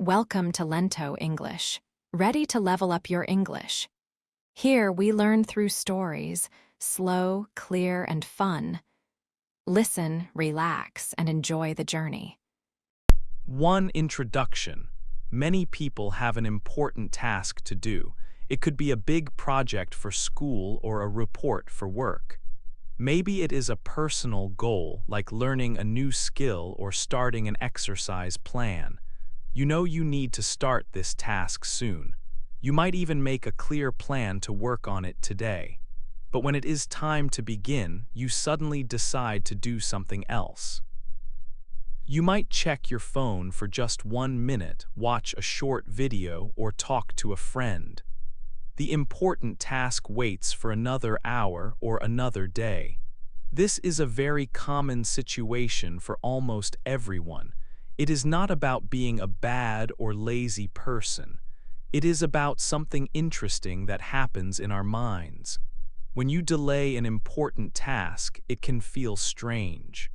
Welcome to Lento English, ready to level up your English. Here we learn through stories, slow, clear, and fun. Listen, relax, and enjoy the journey. One introduction. Many people have an important task to do. It could be a big project for school or a report for work. Maybe it is a personal goal, like learning a new skill or starting an exercise plan. You know you need to start this task soon. You might even make a clear plan to work on it today. But when it is time to begin, you suddenly decide to do something else. You might check your phone for just 1 minute, watch a short video, or talk to a friend. The important task waits for another hour or another day. This is a very common situation for almost everyone. It is not about being a bad or lazy person. It is about something interesting that happens in our minds. When you delay an important task, it can feel strange.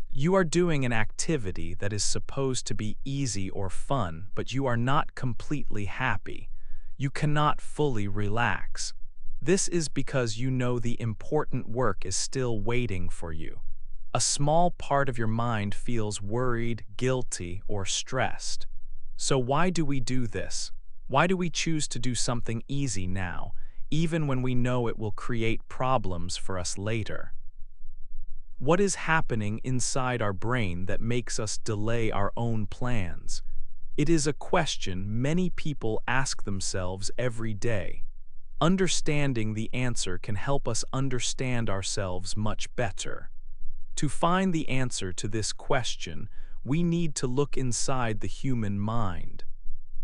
You are doing an activity that is supposed to be easy or fun, but you are not completely happy. You cannot fully relax. This is because you know the important work is still waiting for you. A small part of your mind feels worried, guilty, or stressed. So why do we do this? Why do we choose to do something easy now, even when we know it will create problems for us later? What is happening inside our brain that makes us delay our own plans? It is a question many people ask themselves every day. Understanding the answer can help us understand ourselves much better. To find the answer to this question, we need to look inside the human mind.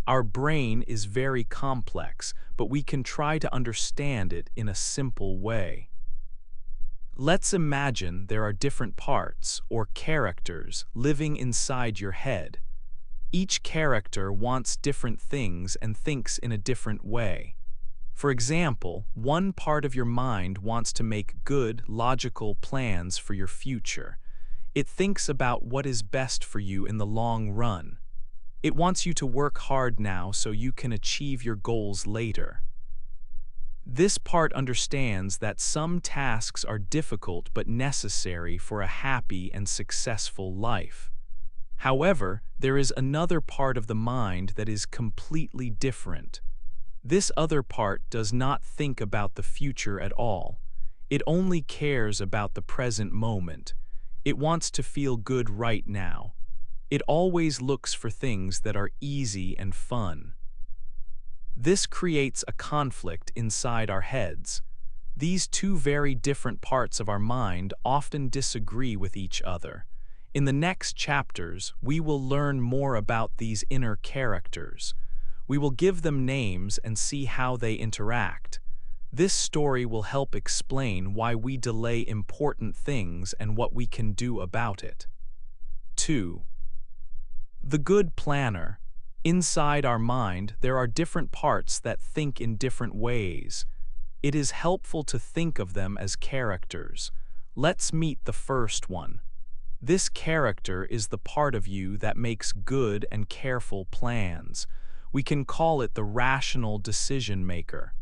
Our brain is very complex, but we can try to understand it in a simple way. Let's imagine there are different parts, or characters, living inside your head. Each character wants different things and thinks in a different way. For example, one part of your mind wants to make good, logical plans for your future. It thinks about what is best for you in the long run. It wants you to work hard now so you can achieve your goals later. This part understands that some tasks are difficult but necessary for a happy and successful life. However, there is another part of the mind that is completely different. This other part does not think about the future at all. It only cares about the present moment. It wants to feel good right now. It always looks for things that are easy and fun. This creates a conflict inside our heads. These two very different parts of our mind often disagree with each other. In the next chapters, we will learn more about these inner characters. We will give them names and see how they interact. This story will help explain why we delay important things and what we can do about it. 2. The good planner. Inside our mind, there are different parts that think in different ways. It is helpful to think of them as characters. Let's meet the first one. This character is the part of you that makes good and careful plans. We can call it the rational decision maker.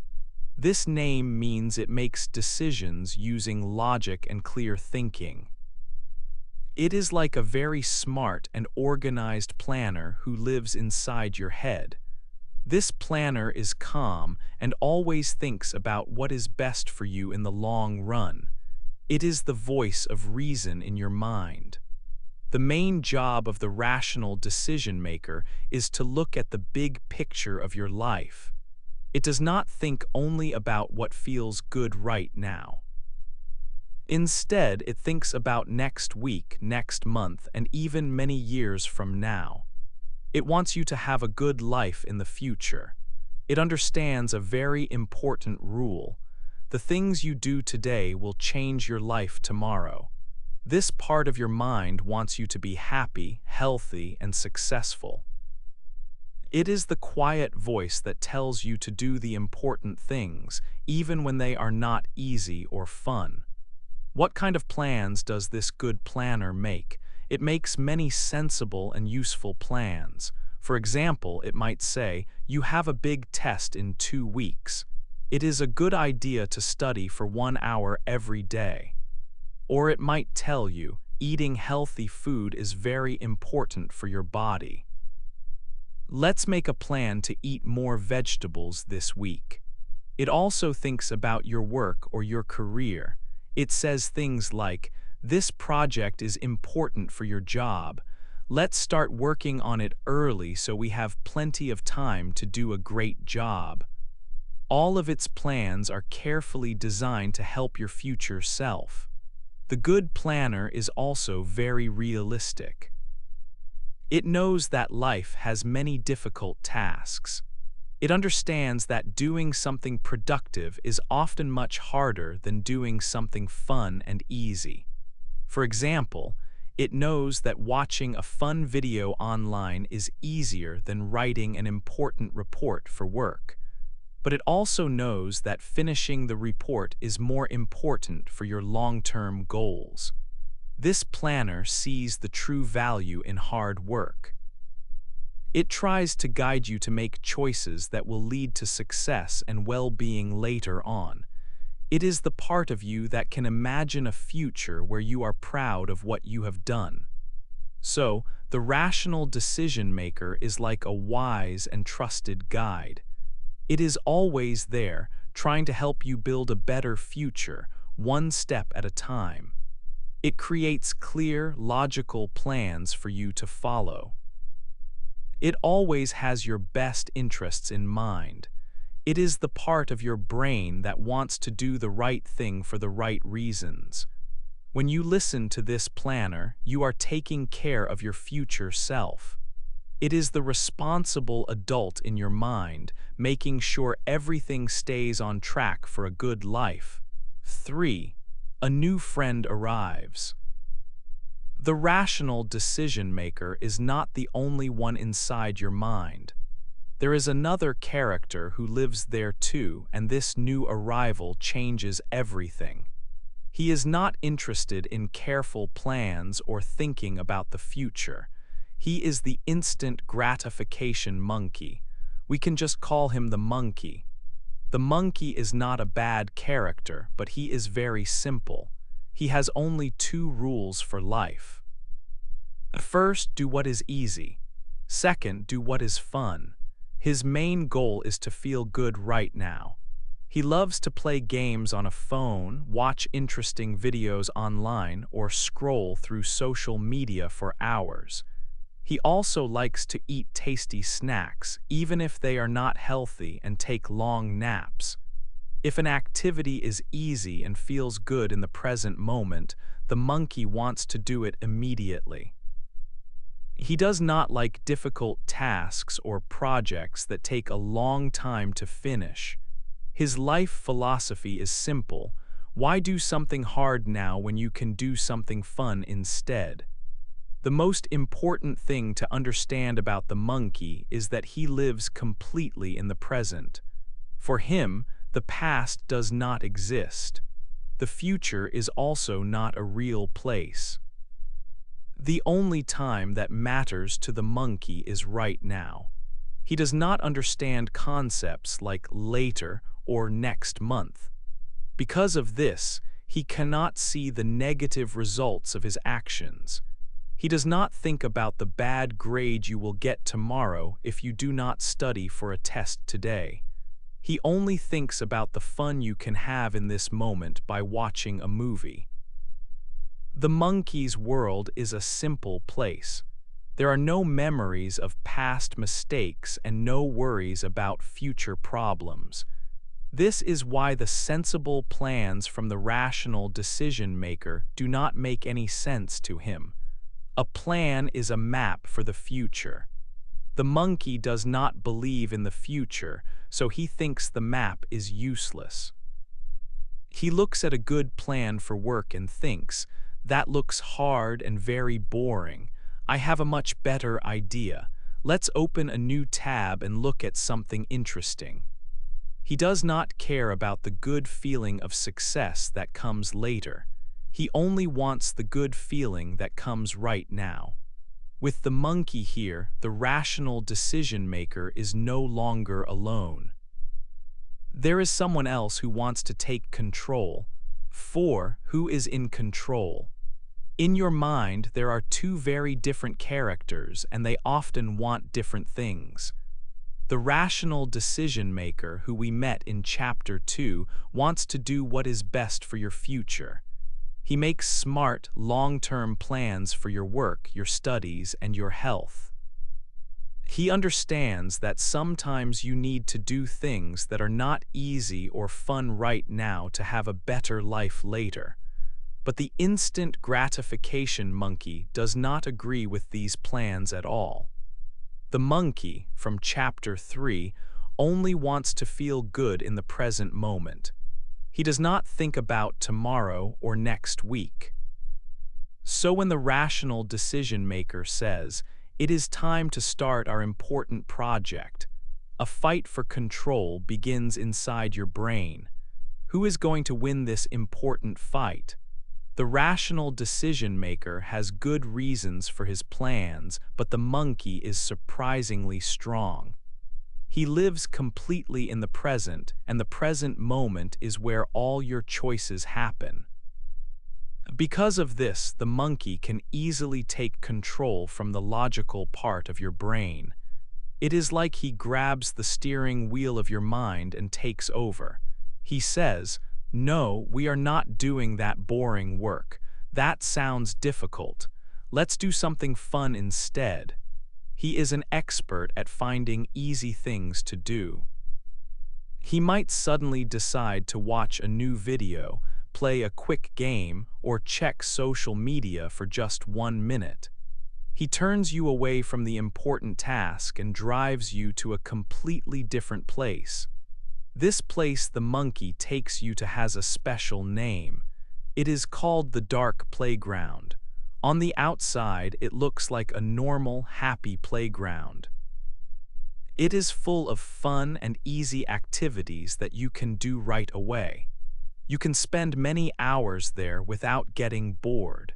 This name means it makes decisions using logic and clear thinking. It is like a very smart and organized planner who lives inside your head. This planner is calm and always thinks about what is best for you in the long run. It is the voice of reason in your mind. The main job of the rational decision maker is to look at the big picture of your life. It does not think only about what feels good right now. Instead, it thinks about next week, next month, and even many years from now. It wants you to have a good life in the future. It understands a very important rule. The things you do today will change your life tomorrow. This part of your mind wants you to be happy, healthy, and successful. It is the quiet voice that tells you to do the important things, even when they are not easy or fun. What kind of plans does this good planner make? It makes many sensible and useful plans. For example, it might say, "You have a big test in 2 weeks. It is a good idea to study for 1 hour every day." Or it might tell you, "Eating healthy food is very important for your body. Let's make a plan to eat more vegetables this week." It also thinks about your work or your career. It says things like, "This project is important for your job. Let's start working on it early so we have plenty of time to do a great job." All of its plans are carefully designed to help your future self. The good planner is also very realistic. It knows that life has many difficult tasks. It understands that doing something productive is often much harder than doing something fun and easy. For example, it knows that watching a fun video online is easier than writing an important report for work. But it also knows that finishing the report is more important for your long-term goals. This planner sees the true value in hard work. It tries to guide you to make choices that will lead to success and well-being later on. It is the part of you that can imagine a future where you are proud of what you have done. So, the rational decision maker is like a wise and trusted guide. It is always there, trying to help you build a better future, one step at a time. It creates clear, logical plans for you to follow. It always has your best interests in mind. It is the part of your brain that wants to do the right thing for the right reasons. When you listen to this planner, you are taking care of your future self. It is the responsible adult in your mind, making sure everything stays on track for a good life. 3. A new friend arrives. The rational decision maker is not the only one inside your mind. There is another character who lives there too, and this new arrival changes everything. He is not interested in careful plans or thinking about the future. He is the instant gratification monkey. We can just call him the monkey. The monkey is not a bad character, but he is very simple. He has only 2 rules for life. First, do what is easy. Second, do what is fun. His main goal is to feel good right now. He loves to play games on a phone, watch interesting videos online, or scroll through social media for hours. He also likes to eat tasty snacks, even if they are not healthy, and take long naps. If an activity is easy and feels good in the present moment, the monkey wants to do it immediately. He does not like difficult tasks or projects that take a long time to finish. His life philosophy is simple: why do something hard now when you can do something fun instead? The most important thing to understand about the monkey is that he lives completely in the present. For him, the past does not exist. The future is also not a real place. The only time that matters to the monkey is right now. He does not understand concepts like later or next month. Because of this, he cannot see the negative results of his actions. He does not think about the bad grade you will get tomorrow if you do not study for a test today. He only thinks about the fun you can have in this moment by watching a movie. The monkey's world is a simple place. There are no memories of past mistakes and no worries about future problems. This is why the sensible plans from the rational decision maker do not make any sense to him. A plan is a map for the future. The monkey does not believe in the future, so he thinks the map is useless. He looks at a good plan for work and thinks, "That looks hard and very boring. I have a much better idea. Let's open a new tab and look at something interesting." He does not care about the good feeling of success that comes later. He only wants the good feeling that comes right now. With the monkey here, the rational decision maker is no longer alone. There is someone else who wants to take control. 4. Who is in control? In your mind, there are two very different characters, and they often want different things. The rational decision maker, who we met in Chapter 2, wants to do what is best for your future. He makes smart, long-term plans for your work, your studies, and your health. He understands that sometimes you need to do things that are not easy or fun right now to have a better life later. But the instant gratification monkey does not agree with these plans at all. The monkey, from Chapter 3, only wants to feel good in the present moment. He does not think about tomorrow or next week. So when the rational decision maker says, "It is time to start our important project," a fight for control begins inside your brain. Who is going to win this important fight? The rational decision maker has good reasons for his plans, but the monkey is surprisingly strong. He lives completely in the present, and the present moment is where all your choices happen. Because of this, the monkey can easily take control from the logical part of your brain. It is like he grabs the steering wheel of your mind and takes over. He says, "No, we are not doing that boring work. That sounds difficult. Let's do something fun instead." He is an expert at finding easy things to do. He might suddenly decide to watch a new video, play a quick game, or check social media for just 1 minute. He turns you away from the important task and drives you to a completely different place. This place the monkey takes you to has a special name. It is called the dark playground. On the outside, it looks like a normal, happy playground. It is full of fun and easy activities that you can do right away. You can spend many hours there without getting bored.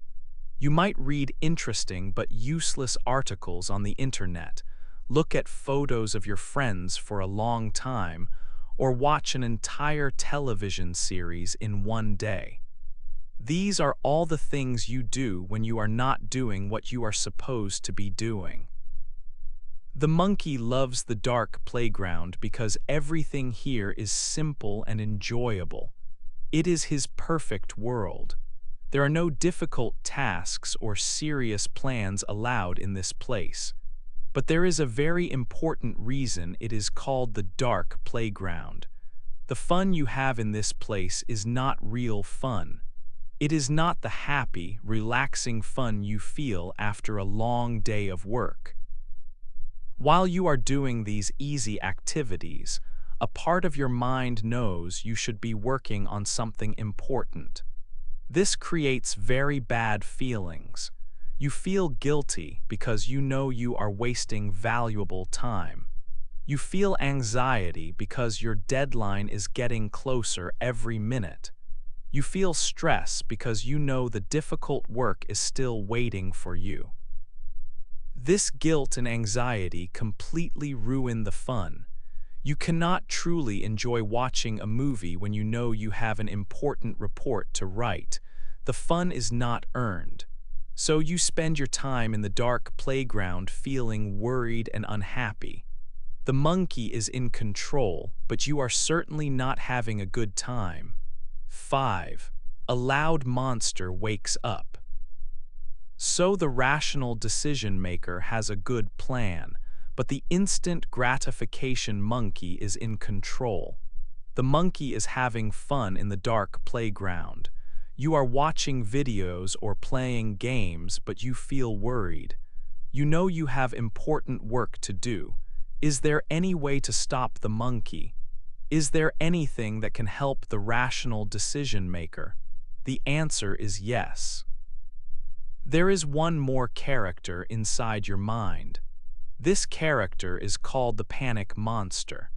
You might read interesting but useless articles on the internet, look at photos of your friends for a long time, or watch an entire television series in one day. These are all the things you do when you are not doing what you are supposed to be doing. The monkey loves the dark playground because everything here is simple and enjoyable. It is his perfect world. There are no difficult tasks or serious plans allowed in this place. But there is a very important reason it is called the dark playground. The fun you have in this place is not real fun. It is not the happy, relaxing fun you feel after a long day of work. While you are doing these easy activities, a part of your mind knows you should be working on something important. This creates very bad feelings. You feel guilty because you know you are wasting valuable time. You feel anxiety because your deadline is getting closer every minute. You feel stress because you know the difficult work is still waiting for you. This guilt and anxiety completely ruin the fun. You cannot truly enjoy watching a movie when you know you have an important report to write. The fun is not earned. So you spend your time in the dark playground feeling worried and unhappy. The monkey is in control, but you are certainly not having a good time. 5. A loud monster wakes up. So the rational decision maker has a good plan, but the instant gratification monkey is in control. The monkey is having fun in the dark playground. You are watching videos or playing games, but you feel worried. You know you have important work to do. Is there any way to stop the monkey? Is there anything that can help the rational decision maker? The answer is yes. There is one more character inside your mind. This character is called the panic monster.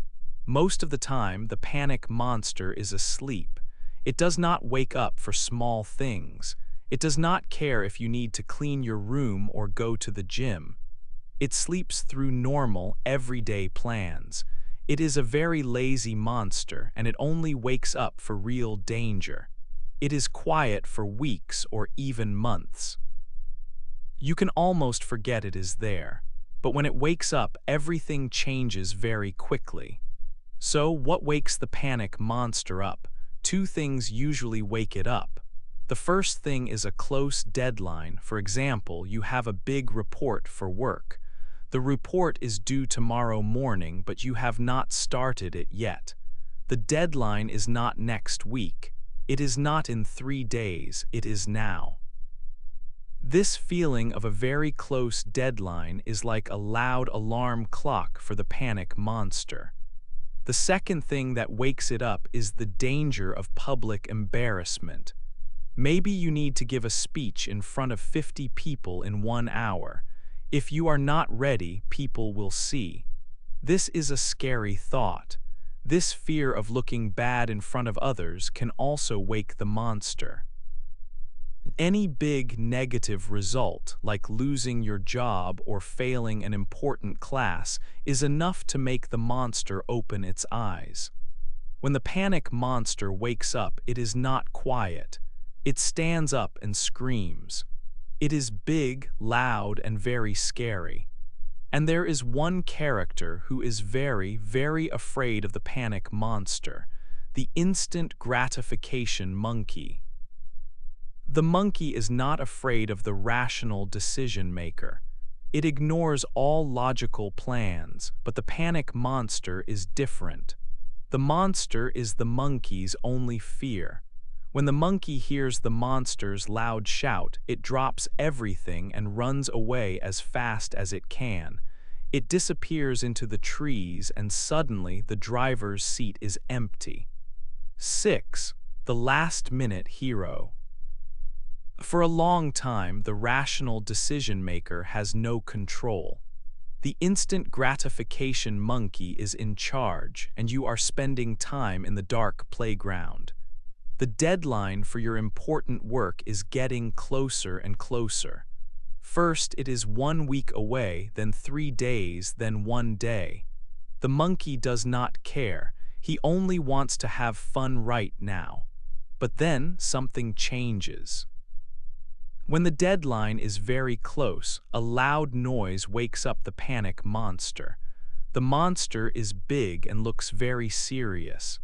Most of the time, the panic monster is asleep. It does not wake up for small things. It does not care if you need to clean your room or go to the gym. It sleeps through normal, everyday plans. It is a very lazy monster, and it only wakes up for real danger. It is quiet for weeks or even months. You can almost forget it is there, but when it wakes up, everything changes very quickly. So, what wakes the panic monster up? Two things usually wake it up. The first thing is a close deadline. For example, you have a big report for work. The report is due tomorrow morning, but you have not started it yet. The deadline is not next week. It is not in 3 days, it is now. This feeling of a very close deadline is like a loud alarm clock for the panic monster. The second thing that wakes it up is the danger of public embarrassment. Maybe you need to give a speech in front of 50 people in 1 hour. If you are not ready, people will see. This is a scary thought. This fear of looking bad in front of others can also wake the monster. Any big negative result, like losing your job or failing an important class, is enough to make the monster open its eyes. When the panic monster wakes up, it is not quiet. It stands up and screams. It is big, loud, and very scary. And there is one character who is very, very afraid of the panic monster, the instant gratification monkey. The monkey is not afraid of the rational decision maker. It ignores all logical plans, but the panic monster is different. The monster is the monkey's only fear. When the monkey hears the monster's loud shout, it drops everything and runs away as fast as it can. It disappears into the trees, and suddenly the driver's seat is empty. 6. The last-minute hero. For a long time, the rational decision maker has no control. The instant gratification monkey is in charge, and you are spending time in the dark playground. The deadline for your important work is getting closer and closer. First, it is 1 week away, then 3 days, then 1 day. The monkey does not care. He only wants to have fun right now. But then something changes. When the deadline is very close, a loud noise wakes up the panic monster. The monster is big and looks very serious.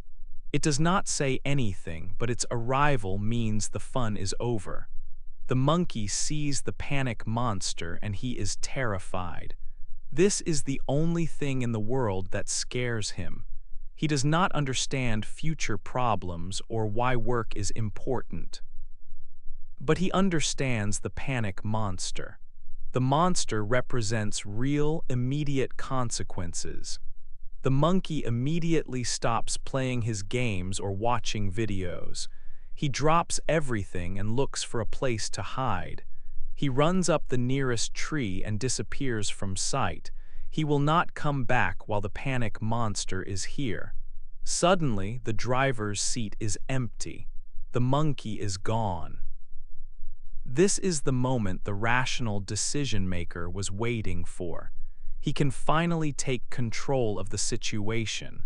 It does not say anything, but its arrival means the fun is over. The monkey sees the panic monster and he is terrified. This is the only thing in the world that scares him. He does not understand future problems or why work is important. But he understands the panic monster. The monster represents real, immediate consequences. The monkey immediately stops playing his games or watching videos. He drops everything and looks for a place to hide. He runs up the nearest tree and disappears from sight. He will not come back while the panic monster is here. Suddenly, the driver's seat is empty. The monkey is gone. This is the moment the rational decision maker was waiting for. He can finally take control of the situation.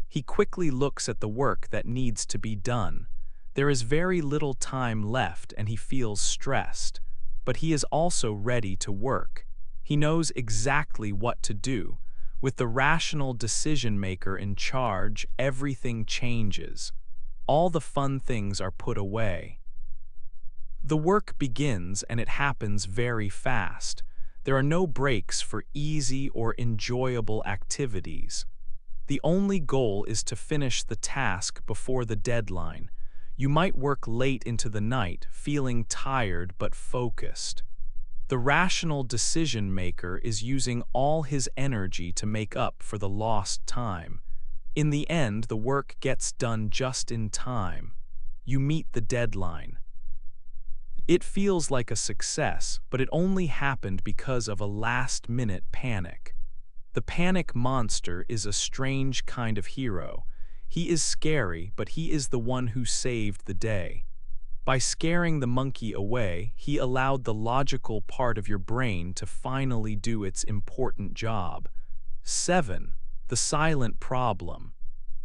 He quickly looks at the work that needs to be done. There is very little time left and he feels stressed, but he is also ready to work. He knows exactly what to do. With the rational decision maker in charge, everything changes. All the fun things are put away. The work begins and it happens very fast. There are no breaks for easy or enjoyable activities. The only goal is to finish the task before the deadline. You might work late into the night, feeling tired but focused. The rational decision maker is using all his energy to make up for the lost time. In the end, the work gets done just in time. You meet the deadline. It feels like a success, but it only happened because of a last-minute panic. The panic monster is a strange kind of hero. He is scary, but he is the one who saved the day. By scaring the monkey away, he allowed the logical part of your brain to finally do its important job. 7. The silent problem.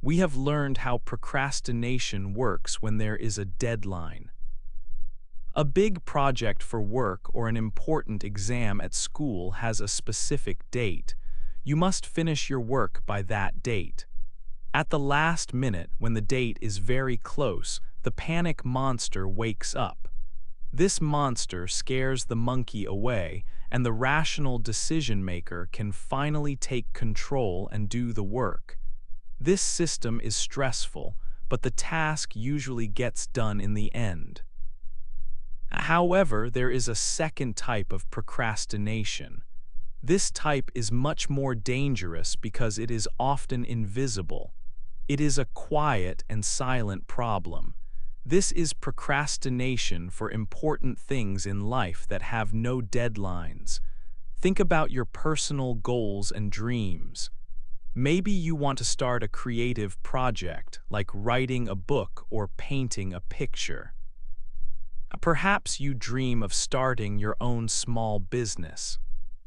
We have learned how procrastination works when there is a deadline. A big project for work or an important exam at school has a specific date. You must finish your work by that date. At the last minute, when the date is very close, the panic monster wakes up. This monster scares the monkey away, and the rational decision maker can finally take control and do the work. This system is stressful, but the task usually gets done in the end. However, there is a second type of procrastination. This type is much more dangerous because it is often invisible. It is a quiet and silent problem. This is procrastination for important things in life that have no deadlines. Think about your personal goals and dreams. Maybe you want to start a creative project, like writing a book or painting a picture. Perhaps you dream of starting your own small business.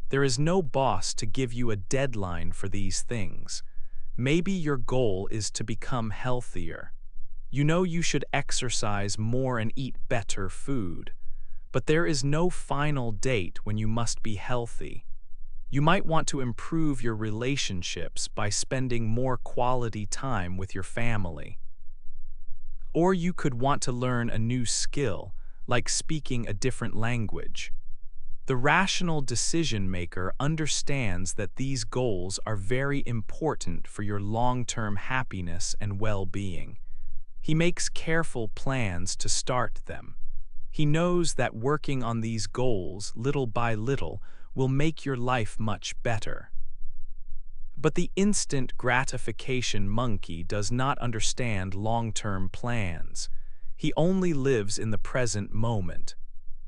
There is no boss to give you a deadline for these things. Maybe your goal is to become healthier. You know you should exercise more and eat better food. But there is no final date when you must be healthy. You might want to improve your relationships by spending more quality time with your family. Or you could want to learn a new skill, like speaking a different language. The rational decision maker understands that these goals are very important for your long-term happiness and well-being. He makes careful plans to start them. He knows that working on these goals little by little will make your life much better. But the instant gratification monkey does not understand long-term plans. He only lives in the present moment.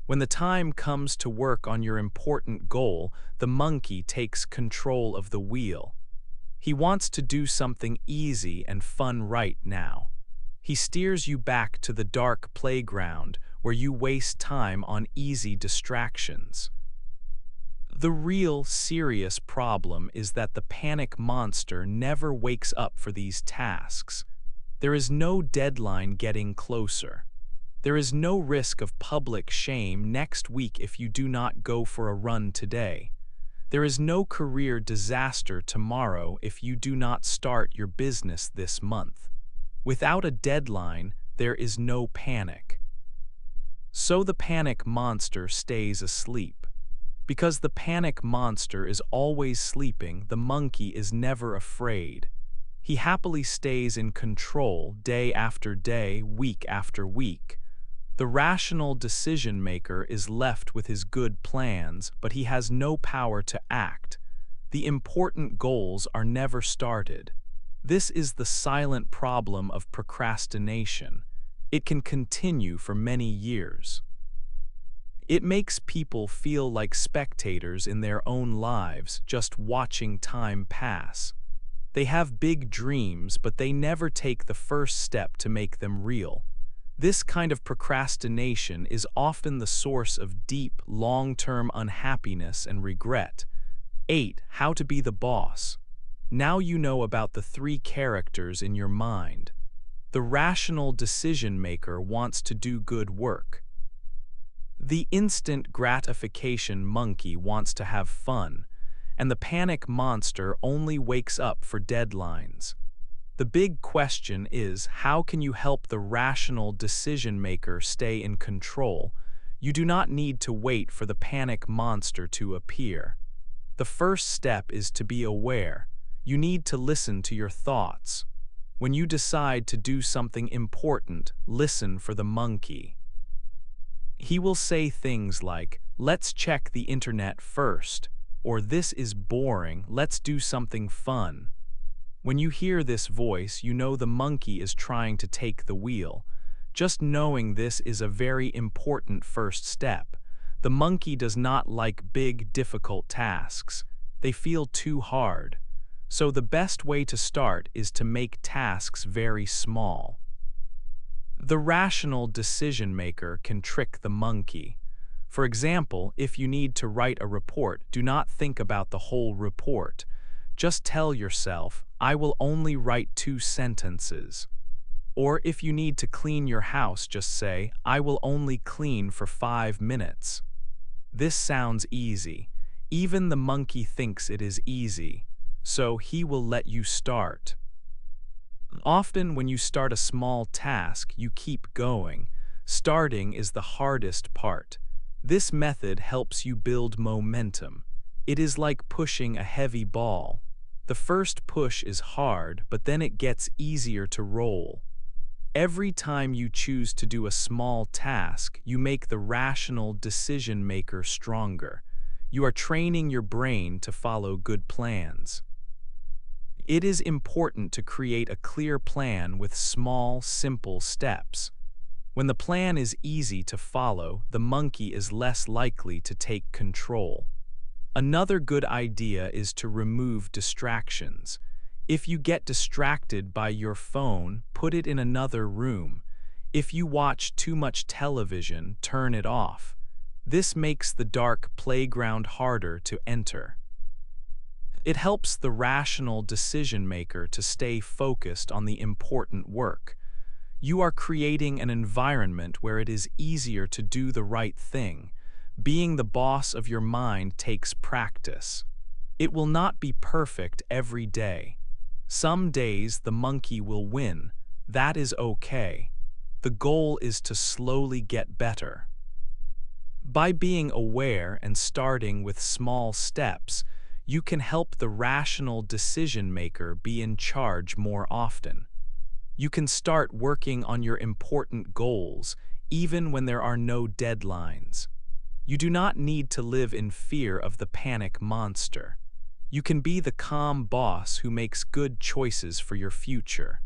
When the time comes to work on your important goal, the monkey takes control of the wheel. He wants to do something easy and fun right now. He steers you back to the dark playground where you waste time on easy distractions. The real, serious problem is that the panic monster never wakes up for these tasks. There is no deadline getting closer. There is no risk of public shame next week if you do not go for a run today. There is no career disaster tomorrow if you do not start your business this month. Without a deadline, there is no panic. So the panic monster stays asleep. Because the panic monster is always sleeping, the monkey is never afraid. He happily stays in control day after day, week after week. The rational decision maker is left with his good plans, but he has no power to act. The important goals are never started. This is the silent problem of procrastination. It can continue for many years. It makes people feel like spectators in their own lives, just watching time pass. They have big dreams, but they never take the first step to make them real. This kind of procrastination is often the source of deep, long-term unhappiness and regret. 8. How to be the boss. Now you know about the 3 characters in your mind. The rational decision maker wants to do good work. The instant gratification monkey wants to have fun, and the panic monster only wakes up for deadlines. The big question is, how can you help the rational decision maker stay in control? You do not need to wait for the panic monster to appear. The first step is to be aware. You need to listen to your thoughts. When you decide to do something important, listen for the monkey. He will say things like, "Let's check the internet first," or "This is boring, let's do something fun." When you hear this voice, you know the monkey is trying to take the wheel. Just knowing this is a very important first step. The monkey does not like big, difficult tasks. They feel too hard. So the best way to start is to make tasks very small. The rational decision maker can trick the monkey. For example, if you need to write a report, do not think about the whole report. Just tell yourself, I will only write 2 sentences. Or if you need to clean your house, just say, I will only clean for 5 minutes. This sounds easy. Even the monkey thinks it is easy, so he will let you start. Often when you start a small task, you keep going. Starting is the hardest part. This method helps you build momentum. It is like pushing a heavy ball. The first push is hard, but then it gets easier to roll. Every time you choose to do a small task, you make the rational decision maker stronger. You are training your brain to follow good plans. It is important to create a clear plan with small, simple steps. When the plan is easy to follow, the monkey is less likely to take control. Another good idea is to remove distractions. If you get distracted by your phone, put it in another room. If you watch too much television, turn it off. This makes the dark playground harder to enter. It helps the rational decision maker to stay focused on the important work. You are creating an environment where it is easier to do the right thing. Being the boss of your mind takes practice. It will not be perfect every day. Some days the monkey will win. That is okay. The goal is to slowly get better. By being aware and starting with small steps, you can help the rational decision maker be in charge more often. You can start working on your important goals even when there are no deadlines. You do not need to live in fear of the panic monster. You can be the calm boss who makes good choices for your future.